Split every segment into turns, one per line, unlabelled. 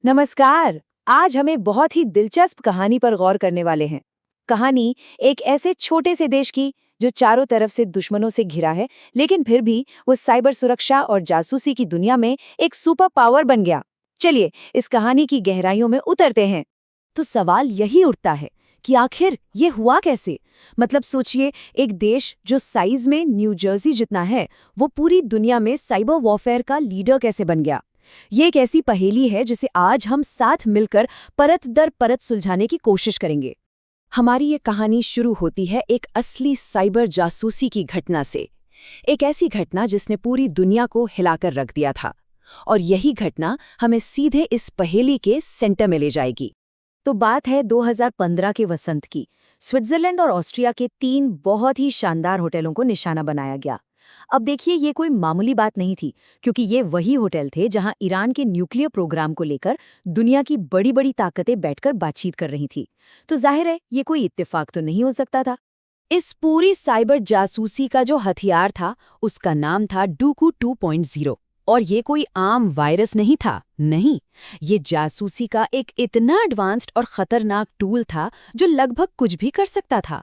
नमस्कार। आज हमें बहुत ही दिलचस्प कहानी पर गौर करने वाले हैं। कहानी एक ऐसे छोटे से देश की जो चारों तरफ से दुश्मनों से घिरा है, लेकिन फिर भी वो साइबर सुरक्षा और जासूसी की दुनिया में एक सुपर पावर बन गया। चलिए इस कहानी की गहराइयों में उतरते हैं। तो सवाल यही उठता है कि आखिर ये हुआ कैसे। मतलब सोचिए, एक देश जो साइज में न्यू जर्सी जितना है, वो पूरी दुनिया में साइबर वॉरफेयर का लीडर कैसे बन गया। ये एक ऐसी पहेली है जिसे आज हम साथ मिलकर परत दर परत सुलझाने की कोशिश करेंगे। हमारी ये कहानी शुरू होती है एक असली साइबर जासूसी की घटना से। एक ऐसी घटना जिसने पूरी दुनिया को हिलाकर रख दिया था। और यही घटना हमें सीधे इस पहेली के सेंटर में ले जाएगी। तो बात है 2015 के वसंत की। स्विट्जरलैंड और ऑस्ट्रिया के 3 बहुत ही शानदार होटलों को निशाना बनाया गया। अब देखिए, ये कोई मामूली बात नहीं थी, क्योंकि ये वही होटल थे जहां ईरान के न्यूक्लियर प्रोग्राम को लेकर दुनिया की बड़ी बड़ी ताकतें बैठकर बातचीत कर रही थी। तो जाहिर है ये कोई इत्तेफाक तो नहीं हो सकता था। इस पूरी साइबर जासूसी का जो हथियार था, उसका नाम था डूकू 2.0। और ये कोई आम वायरस नहीं था, नहीं, ये जासूसी का एक इतना एडवांस्ड और खतरनाक टूल था जो लगभग कुछ भी कर सकता था।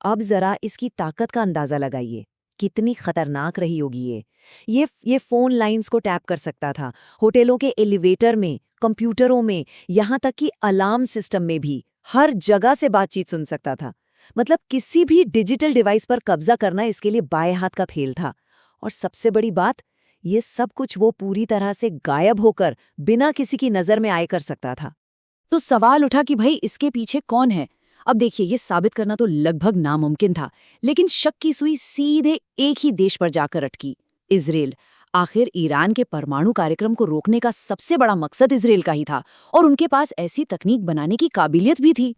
अब जरा इसकी ताकत का अंदाजा लगाइए, कितनी खतरनाक रही होगी ये फोन लाइंस को टैप कर सकता था, होटलों के एलिवेटर में, कंप्यूटरों में, यहाँ तक कि अलार्म सिस्टम में भी, हर जगह से बातचीत सुन सकता था। मतलब किसी भी डिजिटल डिवाइस पर कब्जा करना इसके लिए बाएं हाथ का खेल था। और सबसे बड़ी बात, ये सब कुछ वो पूरी तरह से गायब होकर बिना किसी की नजर में आए कर सकता था। तो सवाल उठा कि भाई इसके पीछे कौन है। अब देखिए, ये साबित करना तो लगभग नामुमकिन था, लेकिन शक की सुई सीधे एक ही देश पर जाकर अटकी, इजराइल। आखिर ईरान के परमाणु कार्यक्रम को रोकने का सबसे बड़ा मकसद इजराइल का ही था, और उनके पास ऐसी तकनीक बनाने की काबिलियत भी थी।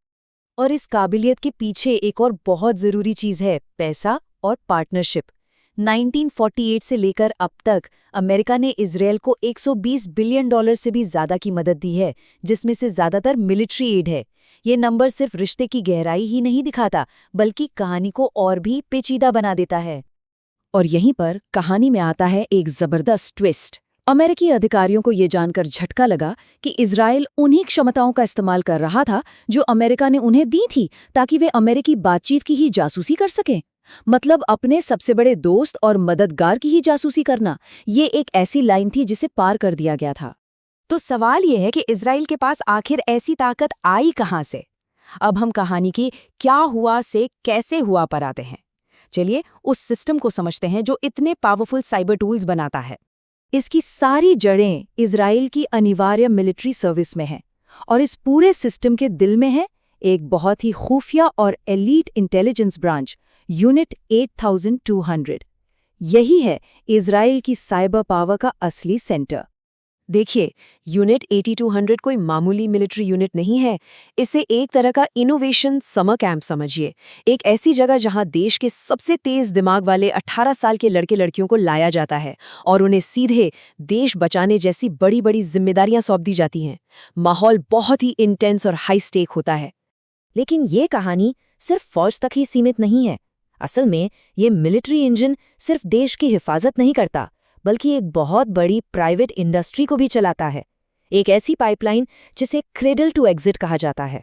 और इस काबिलियत के पीछे एक और बहुत जरूरी चीज है, पैसा और पार्टनरशिप। 1948 से लेकर अब तक अमेरिका ने इजराइल को $120 बिलियन से भी ज्यादा की मदद दी है, जिसमें से ज्यादातर मिलिट्री एड है। ये नंबर सिर्फ रिश्ते की गहराई ही नहीं दिखाता, बल्कि कहानी को और भी पेचीदा बना देता है। और यहीं पर कहानी में आता है एक जबरदस्त ट्विस्ट। अमेरिकी अधिकारियों को ये जानकर झटका लगा कि इजराइल उन्हीं क्षमताओं का इस्तेमाल कर रहा था जो अमेरिका ने उन्हें दी थी, ताकि वे अमेरिकी बातचीत की ही जासूसी कर सकें। मतलब अपने सबसे बड़े दोस्त और मददगार की ही जासूसी करना, ये एक ऐसी लाइन थी जिसे पार कर दिया गया था। तो सवाल ये है कि इजराइल के पास आखिर ऐसी ताकत आई कहाँ से। अब हम कहानी की क्या हुआ से कैसे हुआ पर आते हैं। चलिए उस सिस्टम को समझते हैं जो इतने पावरफुल साइबर टूल्स बनाता है। इसकी सारी जड़ें इजराइल की अनिवार्य मिलिट्री सर्विस में हैं, और इस पूरे सिस्टम के दिल में है एक बहुत ही खुफिया और एलीट इंटेलिजेंस ब्रांच, यूनिट 8200। यही है इजराइल की साइबर पावर का असली सेंटर। देखिए, यूनिट 8200 कोई मामूली मिलिट्री यूनिट नहीं है। इसे एक तरह का इनोवेशन समर कैंप समझिए। एक ऐसी जगह जहां देश के सबसे तेज दिमाग वाले 18 साल के लड़के लड़कियों को लाया जाता है और उन्हें सीधे देश बचाने जैसी बड़ी बड़ी जिम्मेदारियां सौंप दी जाती हैं। माहौल बहुत ही इंटेंस और हाई स्टेक होता है। लेकिन ये कहानी सिर्फ फौज तक ही सीमित नहीं है। असल में ये मिलिट्री इंजन सिर्फ देश की हिफाजत नहीं करता, बल्कि एक बहुत बड़ी प्राइवेट इंडस्ट्री को भी चलाता है। एक ऐसी पाइपलाइन जिसे क्रेडल टू एग्जिट कहा जाता है।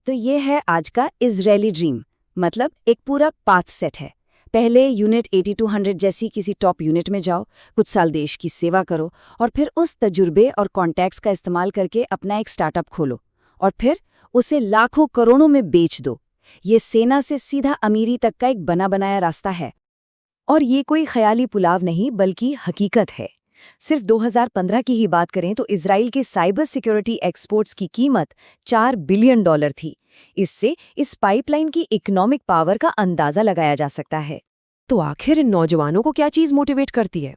तो ये है आज का इजरायली ड्रीम। मतलब एक पूरा पाथ सेट है। पहले यूनिट 8200 जैसी किसी टॉप यूनिट में जाओ, कुछ साल देश की सेवा करो, और फिर उस तजुर्बे और कॉन्टैक्ट्स का इस्तेमाल करके अपना एक स्टार्टअप खोलो, और फिर उसे लाखों करोड़ों में बेच दो। ये सेना से सीधा अमीरी तक का एक बना बनाया रास्ता है। और ये कोई ख्याली पुलाव नहीं, बल्कि हकीकत है। सिर्फ 2015 की ही बात करें तो इजराइल के साइबर सिक्योरिटी एक्सपोर्ट्स की कीमत $4 बिलियन थी। इससे इस पाइपलाइन की इकोनॉमिक पावर का अंदाजा लगाया जा सकता है। तो आखिर इन नौजवानों को क्या चीज़ मोटिवेट करती है?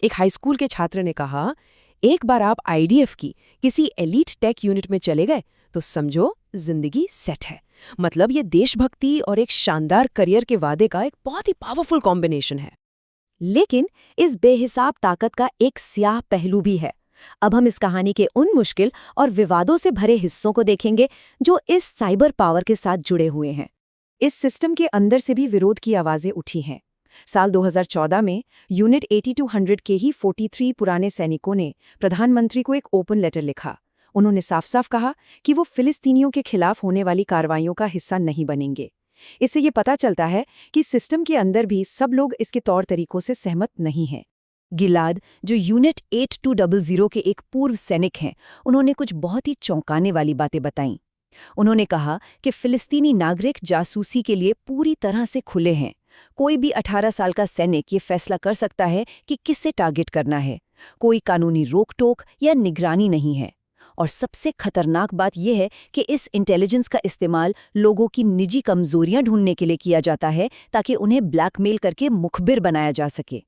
एक हाई स्कूल के छात्र ने कहा, एक बार आप आईडीएफ की किसी एलीट टेक यूनिट में चले गए तो समझो जिंदगी सेट है। मतलब ये देशभक्ति और एक शानदार करियर के वादे का एक बहुत ही पावरफुल कॉम्बिनेशन है। लेकिन इस बेहिसाब ताकत का एक स्याह पहलू भी है। अब हम इस कहानी के उन मुश्किल और विवादों से भरे हिस्सों को देखेंगे जो इस साइबर पावर के साथ जुड़े हुए हैं। इस सिस्टम के अंदर से भी विरोध की आवाजें उठी हैं। साल 2014 में यूनिट 8200 के ही 43 पुराने सैनिकों ने प्रधानमंत्री को एक ओपन लेटर लिखा। उन्होंने साफ साफ कहा कि वो फिलिस्तीनियों के खिलाफ होने वाली कार्रवाइयों का हिस्सा नहीं बनेंगे। इससे ये पता चलता है कि सिस्टम के अंदर भी सब लोग इसके तौर तरीकों से सहमत नहीं हैं। गिलाद, जो यूनिट 8200 के एक पूर्व सैनिक हैं, उन्होंने कुछ बहुत ही चौंकाने वाली बातें बताईं। उन्होंने कहा कि फिलिस्तीनी नागरिक जासूसी के लिए पूरी तरह से खुले हैं। कोई भी 18 साल का सैनिक ये फैसला कर सकता है कि किससे टारगेट करना है। कोई कानूनी रोक-टोक या निगरानी नहीं है। और सबसे खतरनाक बात यह है कि इस इंटेलिजेंस का इस्तेमाल लोगों की निजी कमजोरियां ढूंढने के लिए किया जाता है, ताकि उन्हें ब्लैकमेल करके मुखबिर बनाया जा सके।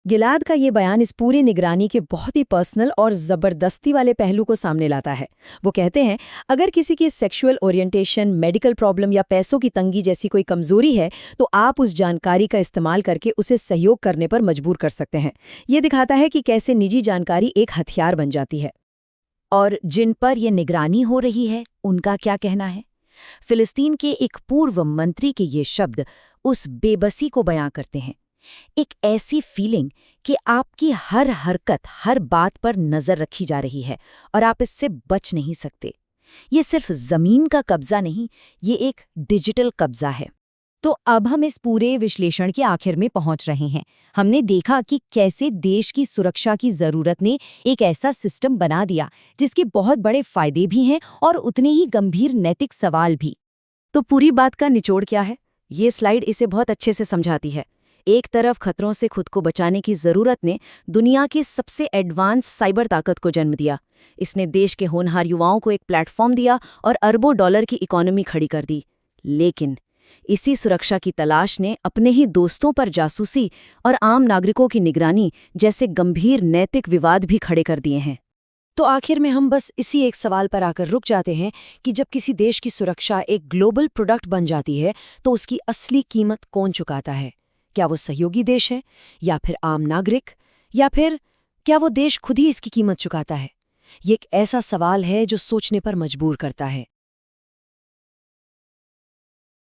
गिलाद का ये बयान इस पूरी निगरानी के बहुत ही पर्सनल और ज़बरदस्ती वाले पहलू को सामने लाता है। वो कहते हैं, अगर किसी की सेक्सुअल ओरिएंटेशन, मेडिकल प्रॉब्लम या पैसों की तंगी जैसी कोई कमजोरी है, तो आप उस जानकारी का इस्तेमाल करके उसे सहयोग करने पर मजबूर कर सकते हैं। ये दिखाता है कि कैसे निजी जानकारी एक हथियार बन जाती है। और जिन पर यह निगरानी हो रही है, उनका क्या कहना है? फिलिस्तीन के एक पूर्व मंत्री के ये शब्द उस बेबसी को बयां करते हैं। एक ऐसी फीलिंग कि आपकी हर हरकत, हर बात पर नजर रखी जा रही है और आप इससे बच नहीं सकते। ये सिर्फ जमीन का कब्जा नहीं, ये एक डिजिटल कब्जा है। तो अब हम इस पूरे विश्लेषण के आखिर में पहुंच रहे हैं। हमने देखा कि कैसे देश की सुरक्षा की जरूरत ने एक ऐसा सिस्टम बना दिया जिसके बहुत बड़े फायदे भी हैं और उतने ही गंभीर नैतिक सवाल भी। तो पूरी बात का निचोड़ क्या है? ये स्लाइड इसे बहुत अच्छे से समझाती है। एक तरफ खतरों से खुद को बचाने की जरूरत ने दुनिया की सबसे एडवांस साइबर ताकत को जन्म दिया। इसने देश के होनहार युवाओं को एक प्लेटफॉर्म दिया और अरबों डॉलर की इकोनॉमी खड़ी कर दी। लेकिन इसी सुरक्षा की तलाश ने अपने ही दोस्तों पर जासूसी और आम नागरिकों की निगरानी जैसे गंभीर नैतिक विवाद भी खड़े कर दिए हैं। तो आखिर में हम बस इसी एक सवाल पर आकर रुक जाते हैं कि जब किसी देश की सुरक्षा एक ग्लोबल प्रोडक्ट बन जाती है, तो उसकी असली कीमत कौन चुकाता है? क्या वो सहयोगी देश है, या फिर आम नागरिक, या फिर क्या वो देश खुद ही इसकी कीमत चुकाता है? ये एक ऐसा सवाल है जो सोचने पर मजबूर करता है।